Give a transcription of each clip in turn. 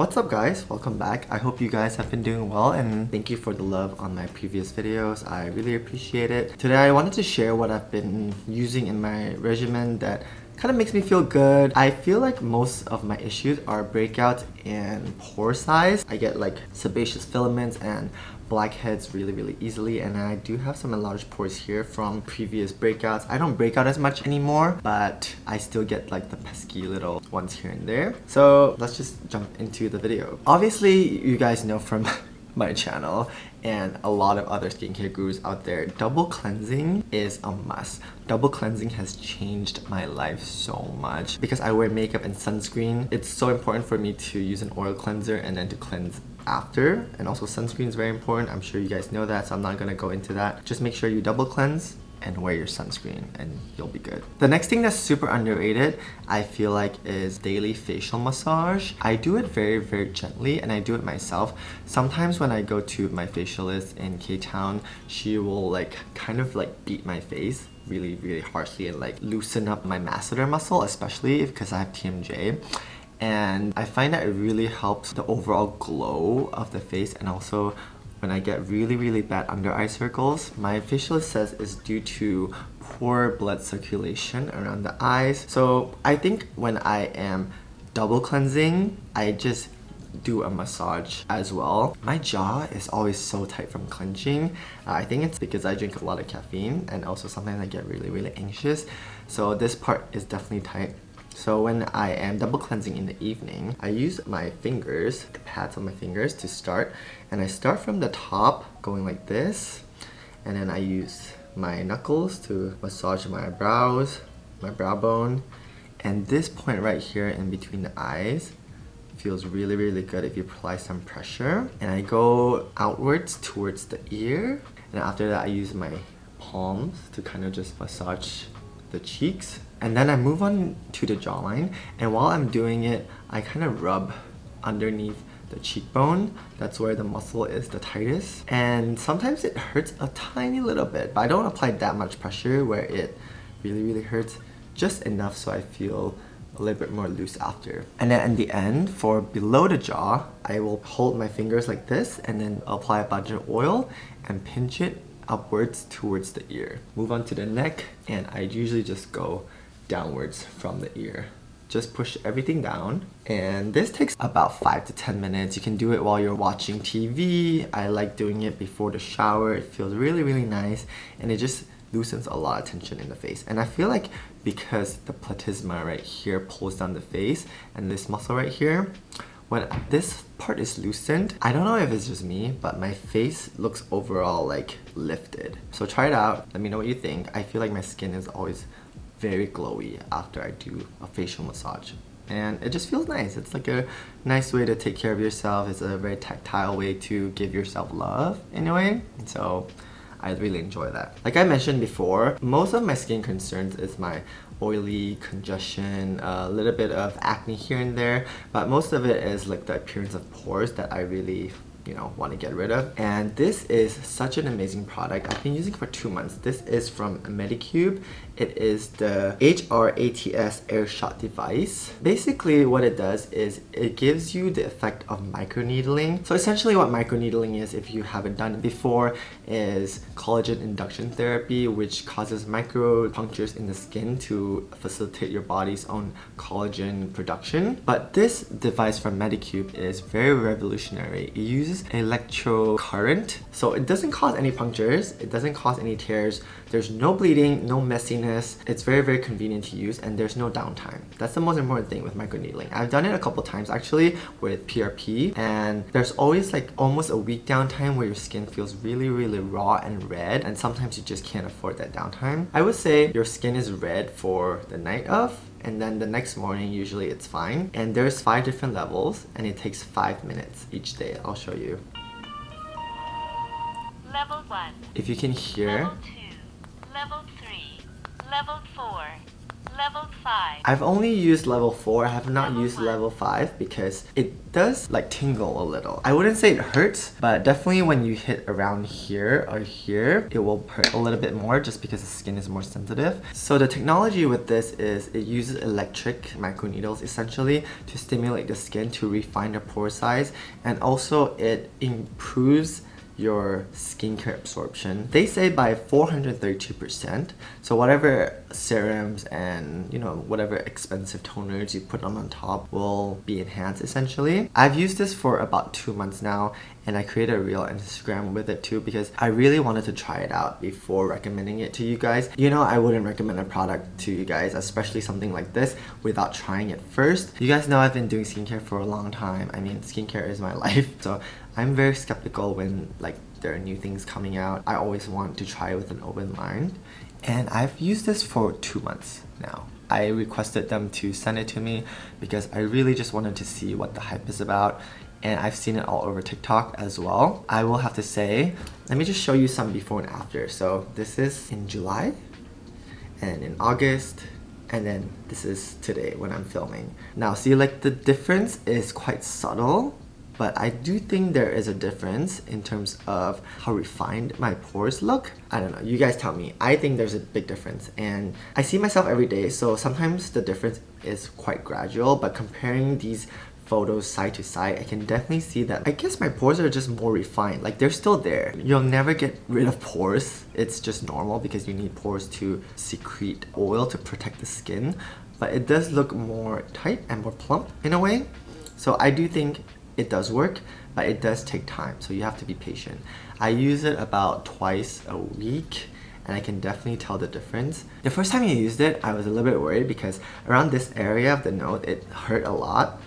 What's up guys? Welcome back. I hope you guys have been doing well and thank you for the love on my previous videos. I really appreciate it. Today I wanted to share what I've been using in my regimen that kind of makes me feel good. I feel like most of my issues are breakouts and pore size. I get like sebaceous filaments and blackheads really easily, and I do have some enlarged pores here from previous breakouts. I don't break out as much anymore, but I still get like the pesky little ones here and there. So let's just jump into the video. Obviously you guys know from my channel and a lot of other skincare gurus out there, double cleansing is a must. Double cleansing has changed my life so much. Because I wear makeup and sunscreen, it's so important for me to use an oil cleanser and then to cleanse after. And also sunscreen is very important. I'm sure you guys know that, so I'm not gonna go into that. Just make sure you double cleanse and wear your sunscreen and you'll be good. The next thing that's super underrated, I feel like, is daily facial massage. I do it very gently and I do it myself. Sometimes when I go to my facialist in K-Town, she will like kind of like beat my face really harshly and like loosen up my masseter muscle, especially because I have TMJ. And I find that it really helps the overall glow of the face. And also when I get really bad under eye circles, my facialist says it's due to poor blood circulation around the eyes. So I think when I am double cleansing, I just do a massage as well. My jaw is always so tight from clenching. I think it's because I drink a lot of caffeine, and also sometimes I get really anxious. So this part is definitely tight. So when I am double cleansing in the evening, I use my fingers, the pads on my fingers to start. And I start from the top, going like this. And then I use my knuckles to massage my brows, my brow bone. And this point right here in between the eyes feels really good if you apply some pressure. And I go outwards towards the ear. And after that, I use my palms to kind of just massage the cheeks. And then I move on to the jawline, and while I'm doing it, I kind of rub underneath the cheekbone. That's where the muscle is the tightest. And sometimes it hurts a tiny little bit, but I don't apply that much pressure where it really hurts. Just enough so I feel a little bit more loose after. And then in the end, for below the jaw, I will hold my fingers like this and then apply a bunch of oil and pinch it upwards towards the ear. Move on to the neck, and I usually just go downwards from the ear. Just push everything down, and this takes about 5 to 10 minutes. You can do it while you're watching TV. I like doing it before the shower. It feels really nice, and it just loosens a lot of tension in the face. And I feel like because the platysma right here pulls down the face, and this muscle right here, when this part is loosened, I don't know if it's just me, but my face looks overall like lifted. So try it out. Let me know what you think. I feel like my skin is always very glowy after I do a facial massage. And it just feels nice. It's like a nice way to take care of yourself. It's a very tactile way to give yourself love in a way. So I really enjoy that. Like I mentioned before, most of my skin concerns is my oily, congestion, a little bit of acne here and there, but most of it is like the appearance of pores that I really want to get rid of. And this is such an amazing product. I've been using it for 2 months. This is from MEDICUBE. It is the HRATS air shot device. Basically what it does is it gives you the effect of microneedling. So essentially what microneedling is, if you haven't done it before, is collagen induction therapy, which causes micro punctures in the skin to facilitate your body's own collagen production. But this device from MEDICUBE is very revolutionary. It uses electro current, so it doesn't cause any punctures, it doesn't cause any tears, there's no bleeding, no messiness. It's very convenient to use, and there's no downtime. That's the most important thing with microneedling. I've done it a couple times actually with PRP, and there's always like almost a week downtime where your skin feels really raw and red, and sometimes you just can't afford that downtime. I would say your skin is red for the night of, and then the next morning usually it's fine. And there's 5 different levels, and it takes 5 minutes each day. I'll show you. Level 1. If you can hear, Level 2. Level 3. Level 4. Level 5. I've only used level 4, I have not Level used 1. level 5 because it does like tingle a little. I wouldn't say it hurts, but definitely when you hit around here or here, it will hurt a little bit more just because the skin is more sensitive. So the technology with this is it uses electric microneedles essentially to stimulate the skin to refine the pore size, and also it improves your skincare absorption. They say by 432%. So whatever serums and whatever expensive toners you put on top will be enhanced essentially. I've used this for about 2 months now, and I created a reel on Instagram with it too because I really wanted to try it out before recommending it to you guys. I wouldn't recommend a product to you guys, especially something like this, without trying it first. You guys know I've been doing skincare for a long time. I mean, skincare is my life, so I'm very skeptical when there are new things coming out. I always want to try it with an open mind, and I've used this for 2 months now. I requested them to send it to me because I really just wanted to see what the hype is about, and I've seen it all over TikTok as well. I will have to say, let me just show you some before and after. So this is in July, and in August, and then this is today when I'm filming. Now see, the difference is quite subtle, but I do think there is a difference in terms of how refined my pores look. I don't know, you guys tell me. I think there's a big difference, and I see myself every day, so sometimes the difference is quite gradual, but comparing these photos side to side, I can definitely see that I guess my pores are just more refined. They're still there. You'll never get rid of pores. It's just normal because you need pores to secrete oil to protect the skin, but it does look more tight and more plump in a way. So I do think it does work, but it does take time, so you have to be patient. I use it about twice a week, and I can definitely tell the difference. The first time I used it, I was a little bit worried because around this area of the nose, it hurt a lot.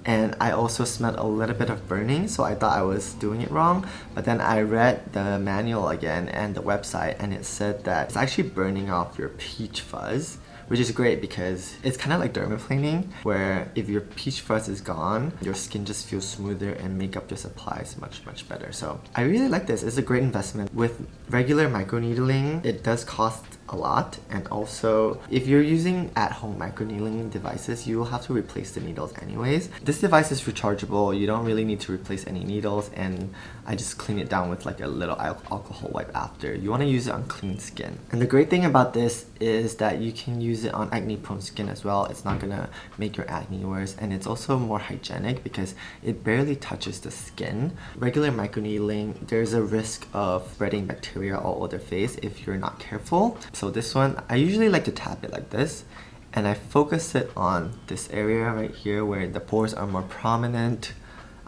And I also smelled a little bit of burning, so I thought I was doing it wrong. But then I read the manual again and the website, and it said that it's actually burning off your peach fuzz, which is great because it's kind of like dermaplaning, where if your peach fuzz is gone, your skin just feels smoother and makeup just applies much better. So I really like this. It's a great investment. With regular microneedling, it does cost a lot, and also if you're using at-home microneedling devices, you will have to replace the needles anyways. This device is rechargeable. You don't really need to replace any needles, and I just clean it down with a little alcohol wipe after. You want to use it on clean skin. And the great thing about this is that you can use it on acne prone skin as well. It's not gonna make your acne worse, and it's also more hygienic because it barely touches the skin. Regular microneedling, there's a risk of spreading bacteria all over the face if you're not careful. So this one, I usually like to tap it like this, and I focus it on this area right here where the pores are more prominent.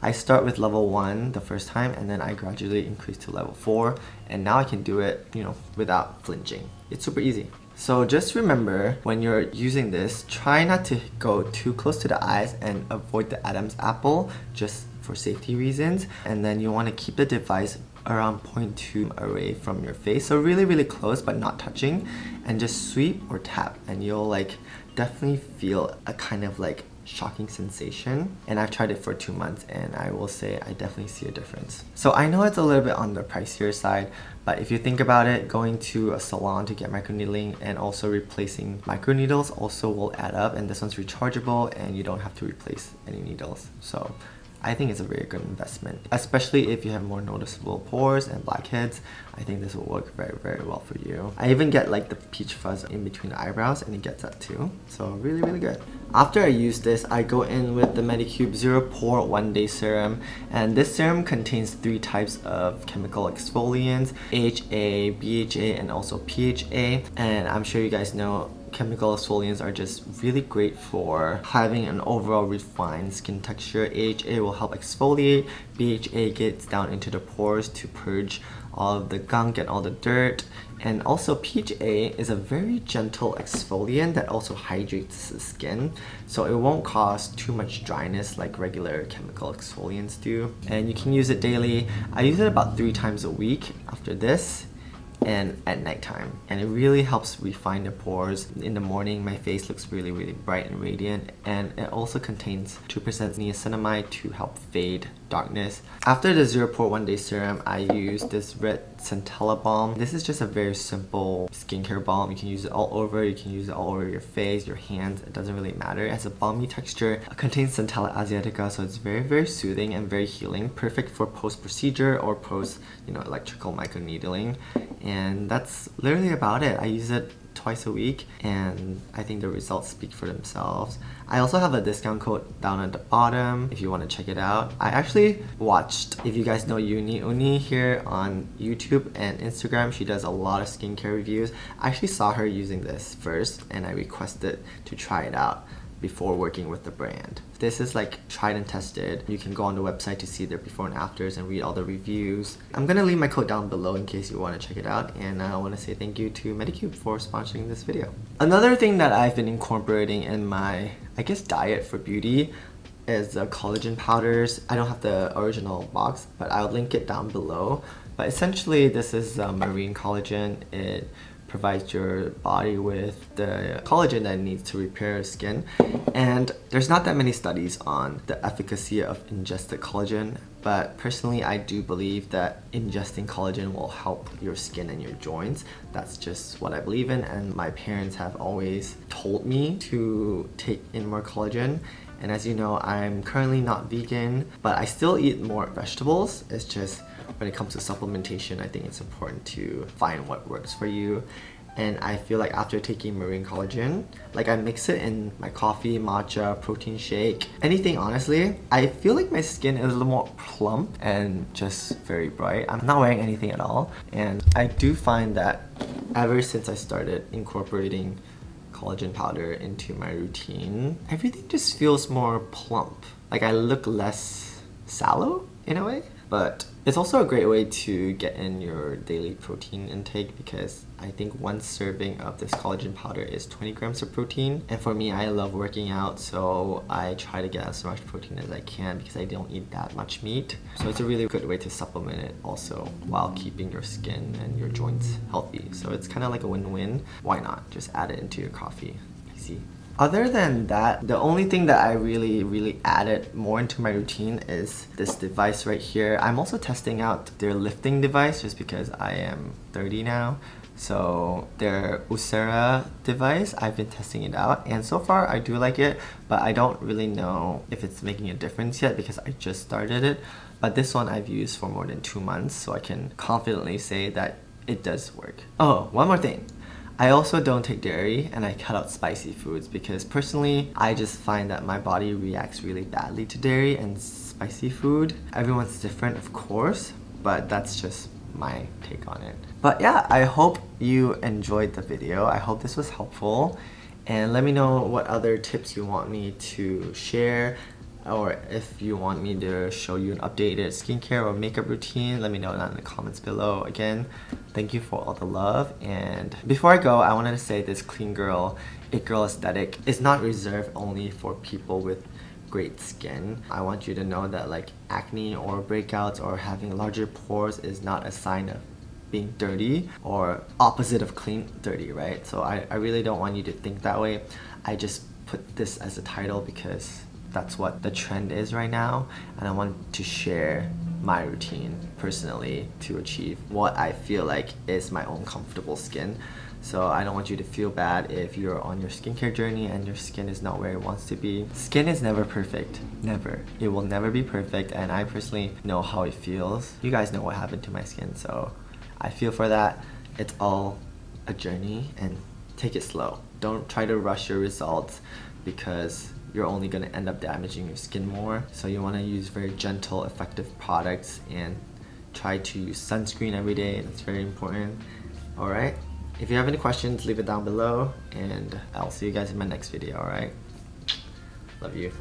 I start with level 1 the first time, and then I gradually increase to level 4, and now I can do it, without flinching. It's super easy. So just remember, when you're using this, try not to go too close to the eyes and avoid the Adam's apple just for safety reasons. And then you want to keep the device around 0.2 away from your face, so really close but not touching, and just sweep or tap, and you'll definitely feel a kind of shocking sensation. And I've tried it for 2 months, and I will say I definitely see a difference. So I know it's a little bit on the pricier side, but if you think about it, going to a salon to get microneedling and also replacing microneedles also will add up, and this one's rechargeable and you don't have to replace any needles. So I think it's a very good investment, especially if you have more noticeable pores and blackheads. I think this will work very well for you. I even get the peach fuzz in between the eyebrows, and it gets that too. So really good. After I use this, I go in with the MEDICUBE Zero Pore 1-Day Serum, and this serum contains 3 types of chemical exfoliants: AHA, BHA, and also PHA. And I'm sure you guys know chemical exfoliants are just really great for having an overall refined skin texture. AHA will help exfoliate, BHA gets down into the pores to purge all of the gunk and all the dirt, and also PHA is a very gentle exfoliant that also hydrates the skin, so it won't cause too much dryness like regular chemical exfoliants do. And you can use it daily. I use it about 3 times a week after this and at nighttime, and it really helps refine the pores. In the morning, my face looks really bright and radiant, and it also contains 2% niacinamide to help fade darkness. After the Zero Pore 1 Day Serum, I use this red centella balm. This is just a very simple skincare balm. You can use it all over. You can use it all over your face, your hands. It doesn't really matter. It has a balmy texture. It contains centella asiatica, so it's very soothing and very healing. Perfect for post-procedure or post, electrical microneedling. And that's literally about it. I use it twice a week and I think the results speak for themselves. I also have a discount code down at the bottom if you want to check it out. I actually watched, if you guys know Uni here on YouTube and Instagram, she does a lot of skincare reviews. I actually saw her using this first and I requested to try it out before working with the brand. This is like tried and tested. You can go on the website to see their before and afters and read all the reviews. I'm gonna leave my code down below in case you want to check it out, and I want to say thank you to MEDICUBE for sponsoring this video. Another thing that I've been incorporating in my, diet for beauty is the collagen powders. I don't have the original box, but I'll link it down below. But essentially this is marine collagen. It provides your body with the collagen that it needs to repair skin. And there's not that many studies on the efficacy of ingested collagen, but personally I do believe that ingesting collagen will help your skin and your joints. That's just what I believe in, and my parents have always told me to take in more collagen. And as you know, I'm currently not vegan, but I still eat more vegetables. It's just when it comes to supplementation, I think it's important to find what works for you. And I feel like after taking marine collagen, I mix it in my coffee, matcha, protein shake, anything honestly, I feel like my skin is a little more plump and just very bright. I'm not wearing anything at all. And I do find that ever since I started incorporating collagen powder into my routine, everything just feels more plump. I look less sallow in a way. But it's also a great way to get in your daily protein intake, because I think one serving of this collagen powder is 20 grams of protein. And for me, I love working out, so I try to get as much protein as I can because I don't eat that much meat. So it's a really good way to supplement it also while keeping your skin and your joints healthy. So it's kind of like a win-win. Why not? Just add it into your coffee. Easy. Other than that, the only thing that I really added more into my routine is this device right here. I'm also testing out their lifting device just because I am 30 now. So their Usera device, I've been testing it out, and so far I do like it, but I don't really know if it's making a difference yet because I just started it. But this one I've used for more than 2 months, so I can confidently say that it does work. Oh, one more thing. I also don't take dairy and I cut out spicy foods because personally I just find that my body reacts really badly to dairy and spicy food. Everyone's different, of course, but that's just my take on it. But yeah, I hope you enjoyed the video. I hope this was helpful, and let me know what other tips you want me to share, or if you want me to show you an updated skincare or makeup routine. Let me know down in the comments below. Again, thank you for all the love. And before I go, I wanted to say this clean girl, it girl aesthetic is not reserved only for people with great skin. I want you to know that acne or breakouts or having larger pores is not a sign of being dirty or opposite of clean, dirty, right? So I really don't want you to think that way. I just put this as a title because that's what the trend is right now, and I want to share my routine personally to achieve what I feel like is my own comfortable skin. So I don't want you to feel bad if you're on your skincare journey and your skin is not where it wants to be. Skin is never perfect, never. It will never be perfect, and I personally know how it feels. You guys know what happened to my skin, so I feel for that. It's all a journey, and take it slow. Don't try to rush your results because you're only going to end up damaging your skin more. So you want to use very gentle, effective products, and try to use sunscreen every day. That's very important. Alright? If you have any questions, leave it down below, and I'll see you guys in my next video, alright? Love you.